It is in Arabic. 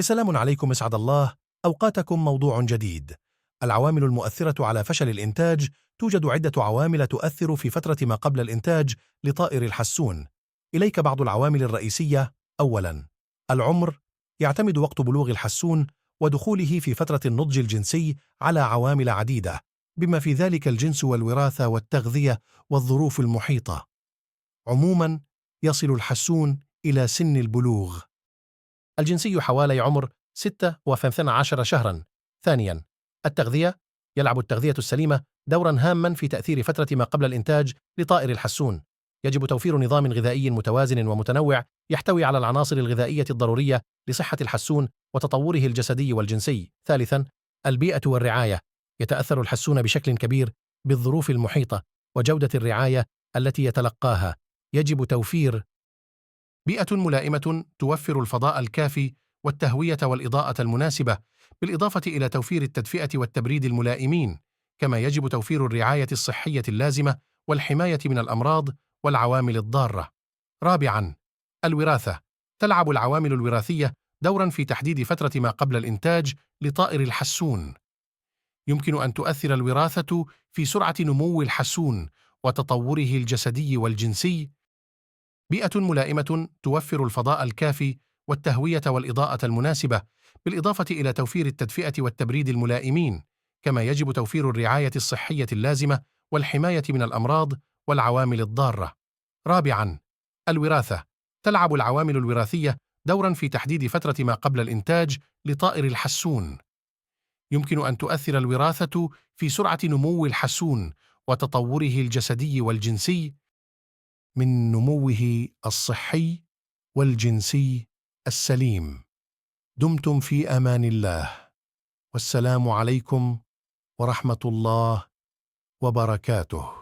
سلام عليكم، اسعد الله أوقاتكم. موضوع جديد. العوامل المؤثرة على فشل الإنتاج. توجد عدة عوامل تؤثر في فترة ما قبل الإنتاج لطائر الحسون. إليك بعض العوامل الرئيسية. أولاً، العمر. يعتمد وقت بلوغ الحسون ودخوله في فترة النضج الجنسي على عوامل عديدة، بما في ذلك الجنس والوراثة والتغذية والظروف المحيطة. عموماً، يصل الحسون إلى سن البلوغ الجنسي حوالي عمر 6 و12 شهراً. ثانياً، التغذية. يلعب التغذية السليمة دوراً هاماً في تأثير فترة ما قبل الإنتاج لطائر الحسون. يجب توفير نظام غذائي متوازن ومتنوع يحتوي على العناصر الغذائية الضرورية لصحة الحسون وتطوره الجسدي والجنسي. ثالثاً، البيئة والرعاية. يتأثر الحسون بشكل كبير بالظروف المحيطة وجودة الرعاية التي يتلقاها. يجب توفير بيئة ملائمة توفر الفضاء الكافي والتهوية والإضاءة المناسبة، بالإضافة إلى توفير التدفئة والتبريد الملائمين، كما يجب توفير الرعاية الصحية اللازمة والحماية من الأمراض والعوامل الضارة. رابعاً، الوراثة. تلعب العوامل الوراثية دوراً في تحديد فترة ما قبل الإنتاج لطائر الحسون. يمكن أن تؤثر الوراثة في سرعة نمو الحسون وتطوره الجسدي والجنسي. بيئة ملائمة توفر الفضاء الكافي والتهوية والإضاءة المناسبة، بالإضافة إلى توفير التدفئة والتبريد الملائمين، كما يجب توفير الرعاية الصحية اللازمة والحماية من الأمراض والعوامل الضارة. رابعاً، الوراثة. تلعب العوامل الوراثية دوراً في تحديد فترة ما قبل الإنتاج لطائر الحسون. يمكن أن تؤثر الوراثة في سرعة نمو الحسون وتطوره الجسدي والجنسي، من نموه الصحي والجنسي السليم. دمتم في أمان الله، والسلام عليكم ورحمة الله وبركاته.